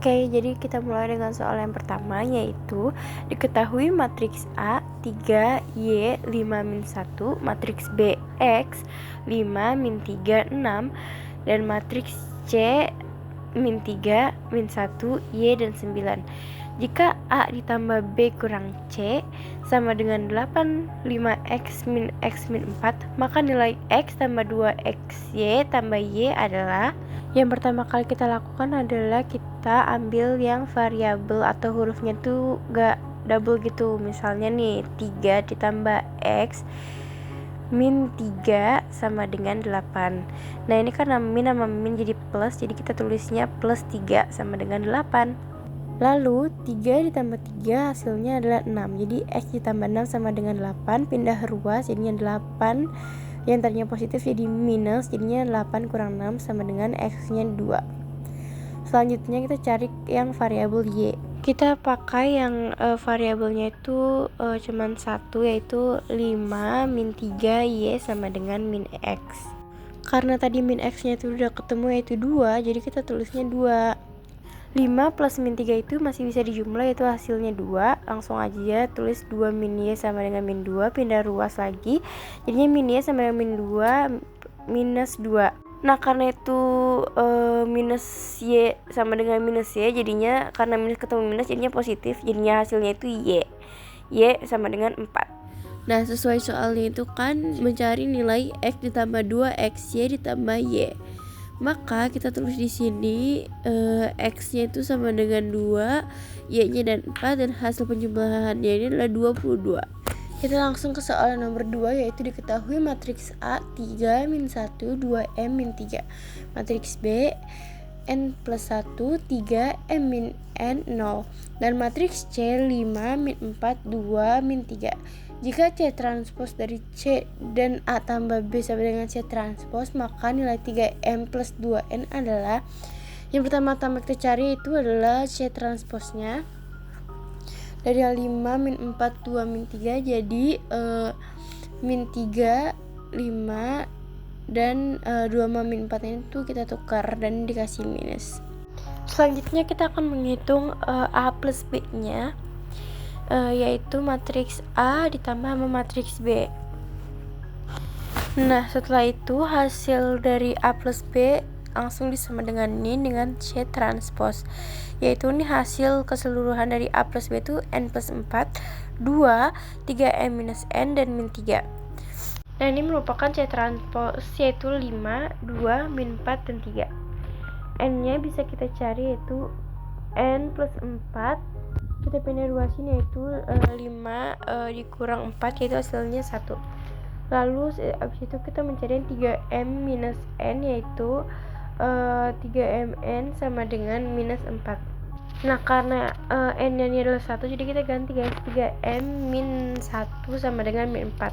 Oke, jadi kita mulai dengan soal yang pertama, yaitu diketahui matriks A 3Y 5-1, matriks B X 5-3 6, dan matriks C min 3 min 1 Y dan 9. Jika A ditambah B kurang C sama dengan 8 5X min X min 4, maka nilai X tambah 2XY tambah Y adalah. Yang pertama kali kita lakukan adalah kita ambil yang variabel atau hurufnya tuh gak double gitu. Misalnya nih 3 ditambah X min 3 sama dengan 8. Nah ini karena min sama min jadi plus, jadi kita tulisnya plus 3 sama dengan 8. Lalu 3 ditambah 3 hasilnya adalah 6. Jadi X ditambah 6 sama dengan 8, pindah ruas jadinya 8. Yang tadinya positif jadi minus, jadinya 8 kurang 6 sama dengan X nya 2. Selanjutnya kita cari yang variabel Y. Kita pakai yang variabelnya itu cuman satu, yaitu 5 min 3 Y sama dengan min X. Karena tadi min X nya itu udah ketemu yaitu 2, jadi kita tulisnya 2. 5 plus min 3 itu masih bisa dijumlah, yaitu hasilnya 2. Langsung aja tulis 2 min Y sama dengan min 2, pindah ruas lagi, jadinya min Y sama dengan min 2 minus 2. Nah karena itu minus Y sama dengan minus Y, jadinya karena minus ketemu minus jadinya positif, jadinya hasilnya itu Y sama dengan 4. Nah sesuai soalnya itu kan mencari nilai X ditambah 2XY ditambah Y. Maka kita tulis di sini X-nya itu sama dengan 2, Y-nya dan 4, dan hasil penjumlahannya ini adalah 22. Kita langsung ke soal nomor 2, yaitu diketahui matriks A 3 min 1 2M min 3, matriks B N plus 1 3 M min N 0, dan matriks C 5 min 4 2 min 3. Jika C transpose dari C dan A tambah B sama dengan C transpose, maka nilai 3M plus 2N adalah. Yang pertama-tama kita cari itu adalah C transposnya. Dari 5 min 4 2 min 3, jadi min 3 5 dan 2 sama min 4 ini tuh kita tukar dan dikasih minus. Selanjutnya kita akan menghitung A plus B nya, yaitu matriks A ditambah sama matriks B. Nah setelah itu hasil dari A plus B langsung disama dengan ini dengan C transpose, yaitu ini hasil keseluruhan dari A plus B itu N plus 4 2 3M minus N dan min 3. Nah ini merupakan C transpose, yaitu 5 2 min 4 dan 3. N nya bisa kita cari yaitu N plus 4, kita pindah ruasin yaitu 5 dikurang 4, yaitu hasilnya 1. Lalu abis itu kita mencari 3M minus N, yaitu 3MN sama dengan minus 4. Nah karena N nya ini adalah 1, jadi kita ganti guys, 3M min 1 sama dengan min 4.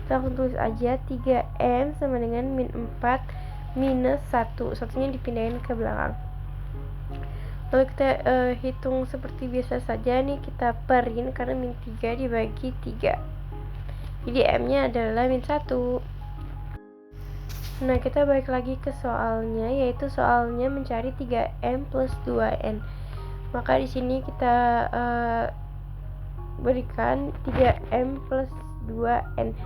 Kita langsung tulis aja 3M sama dengan min 4 minus 1, satunya dipindahin ke belakang. Lalu kita hitung seperti biasa saja nih, kita perin karena min 3 dibagi 3, jadi M nya adalah min 1. Nah kita balik lagi ke soalnya, yaitu soalnya mencari 3M plus 2N. Maka di sini kita berikan 3M plus 2N.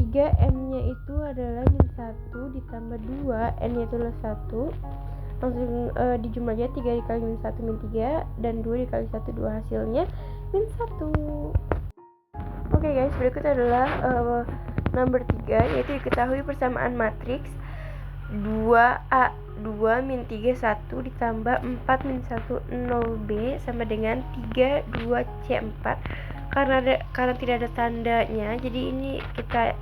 3M nya itu adalah min 1 ditambah 2, N nya itu adalah 1. Langsung dijumlah aja, 3 dikali min 1 min 3, dan 2 dikali 1 2, hasilnya min 1. Oke guys, berikut adalah nomor 3, yaitu diketahui persamaan matriks 2A 2 min 3 1 ditambah 4 min 1 0B sama dengan 3 2 C 4. Karena tidak ada tandanya, jadi ini kita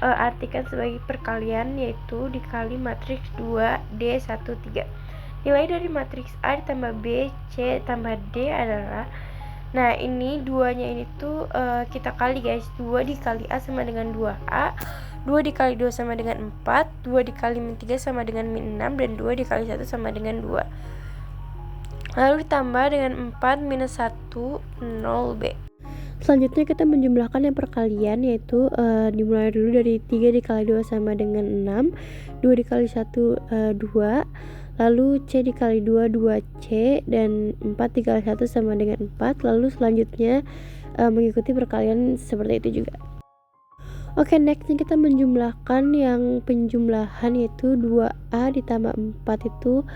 artikan sebagai perkalian, yaitu dikali matriks 2D 1 3. Nilai dari matriks A ditambah B C tambah D adalah. Nah ini 2 nya ini tuh kita kali guys, 2 dikali A sama dengan 2A, 2 dikali 2 sama dengan 4, 2 dikali min 3 sama dengan min 6, dan 2 dikali 1 sama dengan 2. Lalu ditambah dengan 4 minus 1 0B. Selanjutnya kita menjumlahkan yang perkalian, yaitu dimulai dulu dari 3 dikali 2 sama dengan 6, 2 dikali 1 2, Lalu C dikali 2 2C, dan 4 dikali 1 sama dengan 4. Lalu selanjutnya mengikuti perkalian seperti itu juga. Oke, nextnya kita menjumlahkan yang penjumlahan, yaitu 2A ditambah 4 itu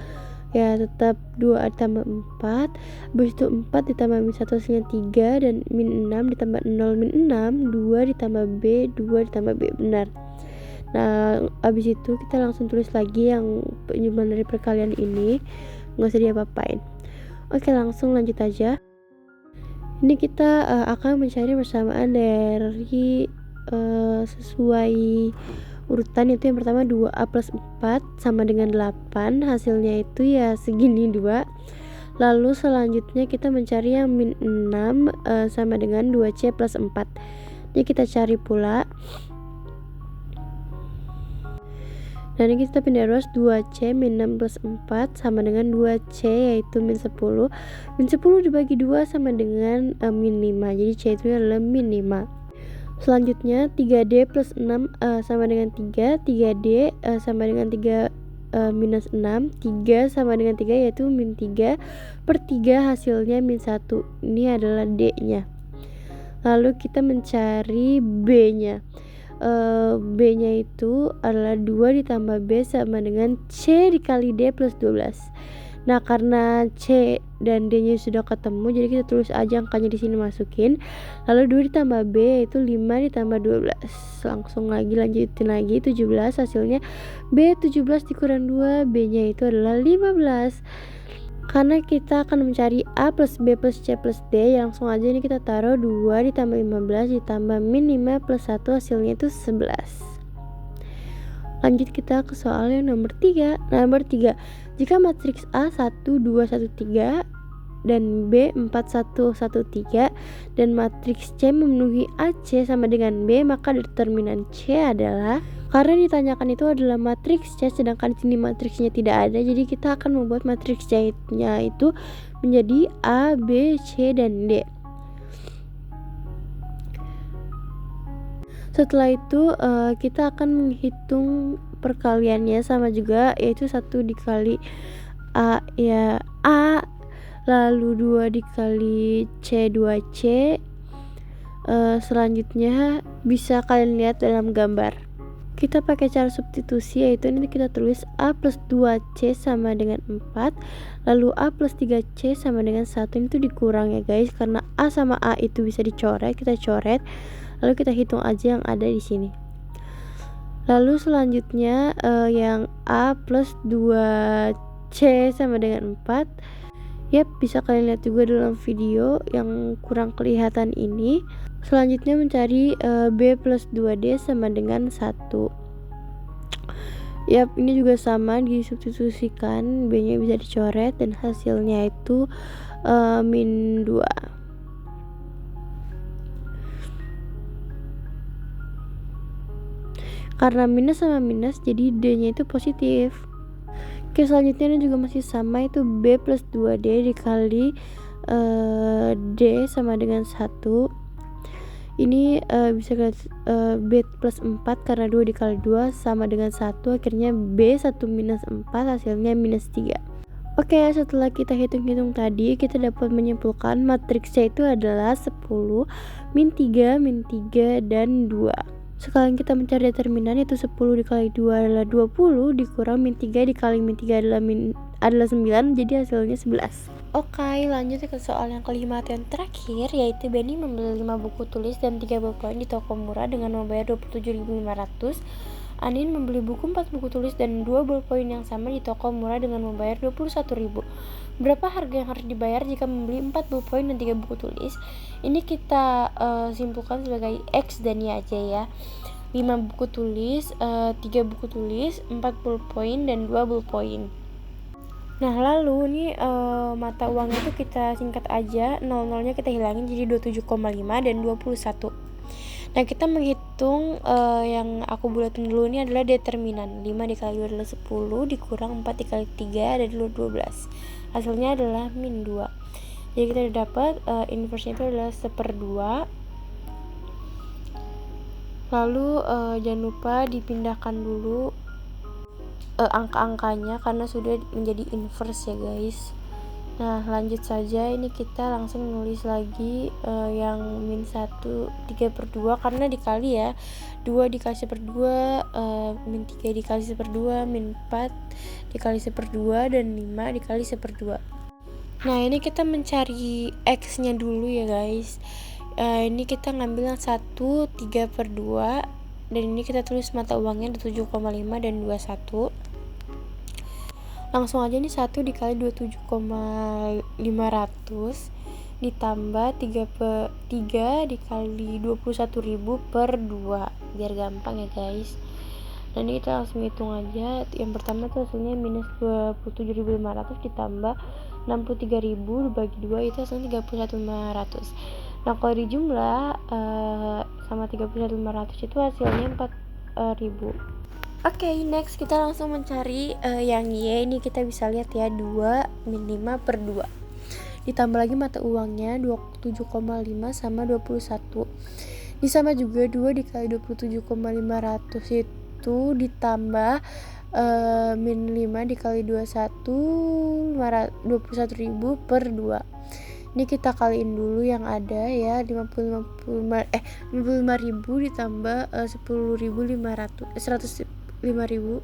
ya tetap 2A ditambah 4. Habis itu 4 ditambah min 1 hasilnya 3, dan min 6 ditambah 0 min 6, 2 ditambah B, 2 ditambah B, benar. Nah, habis itu kita langsung tulis lagi yang penjumlahan dari perkalian ini, nggak usah diapa-apain. Oke, langsung lanjut aja. Ini kita akan mencari persamaan dari sesuai urutan, yaitu yang pertama 2A plus 4 sama dengan 8, hasilnya itu ya segini 2. Lalu selanjutnya kita mencari yang min 6 sama dengan 2C plus 4. Jadi kita cari pula. Nah, ini kita pindah ruas, 2C min 6 plus 4 sama dengan 2C, yaitu min 10. Min 10 dibagi 2 sama dengan min 5, jadi C itu adalah min 5. Selanjutnya 3D plus 6 sama dengan 3. 3D sama dengan 3 minus 6. 3 sama dengan 3, yaitu min 3 per 3, hasilnya min 1. Ini adalah D nya. Lalu kita mencari B nya. B nya itu adalah 2 ditambah B sama dengan C dikali D plus 12. Nah, karena C dan D nya sudah ketemu, jadi kita tulis aja angkanya di sini, masukin. Lalu 2 ditambah B yaitu 5 ditambah 12. Langsung lanjutin lagi, 17, hasilnya B 17 dikurang 2, B nya itu adalah 15. Karena kita akan mencari A plus B plus C plus D, langsung aja ini kita taruh 2 ditambah 15 ditambah min 5 plus 1, hasilnya itu 11. Lanjut kita ke soal yang nomor 3. Nomor 3, jika matriks A 1 2 1 3 dan B 4 1 1 3 dan matriks C memenuhi AC sama dengan B, maka determinan C adalah, karena ditanyakan itu adalah matriks C sedangkan di sini matriksnya tidak ada, jadi kita akan membuat matriks C-nya itu menjadi A, B, C, dan D. Setelah itu kita akan menghitung perkaliannya sama juga, yaitu 1 dikali A ya A, lalu 2 dikali C 2C. Selanjutnya bisa kalian lihat dalam gambar. Kita pakai cara substitusi, yaitu ini kita tulis A plus 2C sama dengan 4, lalu A plus 3C sama dengan 1. Ini tuh dikurang ya guys, karena A sama A itu bisa dicoret, kita coret. Lalu kita hitung aja yang ada di sini. Lalu selanjutnya yang A plus 2C sama dengan 4. Yap, bisa kalian lihat juga dalam video yang kurang kelihatan ini. Selanjutnya mencari B plus 2D sama dengan 1. Yap, ini juga sama, disubstitusikan, B nya bisa dicoret dan hasilnya itu min 2. Karena minus sama minus, jadi D nya itu positif. Oke, selanjutnya ini juga masih sama, itu B plus 2D dikali D sama dengan 1. Ini bisa B plus 4 karena 2 dikali 2 sama dengan 1. Akhirnya B 1 minus 4, hasilnya minus 3. Oke, setelah kita hitung-hitung tadi, kita dapat menyimpulkan matriks C itu adalah 10, min 3, min 3, dan 2. Sekarang kita mencari determinan, yaitu 10 dikali 2 adalah 20, dikurang min 3 dikali min 3 adalah 9, jadi hasilnya 11. Oke, lanjut ke soal yang kelima atau yang terakhir, yaitu Benny membeli 5 buku tulis dan 3 bolpoin di toko murah dengan membayar 27.500. Anin membeli buku 4 buku tulis dan 2 bolpoin yang sama di toko murah dengan membayar 21.000. Berapa harga yang harus dibayar jika membeli 4 bolpoin dan 3 buku tulis? Ini kita simpulkan sebagai X dan Y aja ya. 5 buku tulis, 3 buku tulis, 4 bolpoin, dan 2 bolpoin. Nah, lalu ini mata uangnya itu kita singkat aja, 00-nya kita hilangin jadi 27,5 dan 21. Nah, kita menghitung yang aku bulatin dulu ini adalah determinan. 5 dikali 2 adalah 10, dikurang 4 dikali 3 adalah 12. Hasilnya adalah min 2. Jadi kita udah dapat inverse-nya itu adalah 1/2. Lalu jangan lupa dipindahkan dulu angka-angkanya karena sudah menjadi inverse ya guys. Nah lanjut saja, ini kita langsung nulis lagi yang min 1 3/2 karena dikali ya, 2 dikali 1/2, min 3 dikali 1/2, min 4 dikali 1/2, dan 5 dikali 1/2. Nah ini kita mencari X nya dulu ya guys. Ini kita ngambil yang 1 3/2, dan ini kita tulis mata uangnya 7,5 dan 21. Langsung aja nih 1 dikali 27,500 ditambah 3 dikali 21.000 per 2, biar gampang ya guys. Dan ini kita langsung hitung aja. Yang pertama tuh hasilnya minus 27.500 ditambah 63.000 dibagi 2, itu hasilnya 31.500. Nah kalau dijumlah sama 31.500 itu hasilnya 4.000. Oke, next kita langsung mencari yang Y. Ini kita bisa lihat ya, 2 min 5 per 2 ditambah lagi mata uangnya 27,5 sama 21. Ini sama juga 2 dikali 27,500 itu ditambah min 5 dikali 21.000 per 2. Ini kita kaliin dulu yang ada ya, 55.000 ditambah 105.000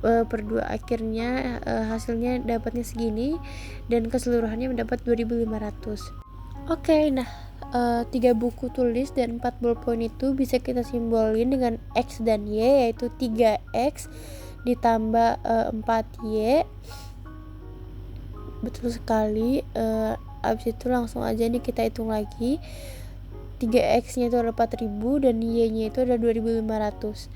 per 2, akhirnya hasilnya dapatnya segini dan keseluruhannya mendapat 2.500. Oke, nah 3 buku tulis dan 4 ballpoint itu bisa kita simbolin dengan X dan Y, yaitu 3X ditambah 4Y. Betul sekali. Abis itu langsung aja nih kita hitung lagi. 3X nya itu ada 4.000 dan Y nya itu ada 2.500.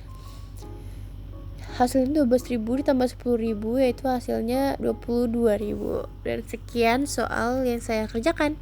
Hasilnya 12.000 ditambah 10.000, yaitu hasilnya 22.000. Dan sekian soal yang saya kerjakan.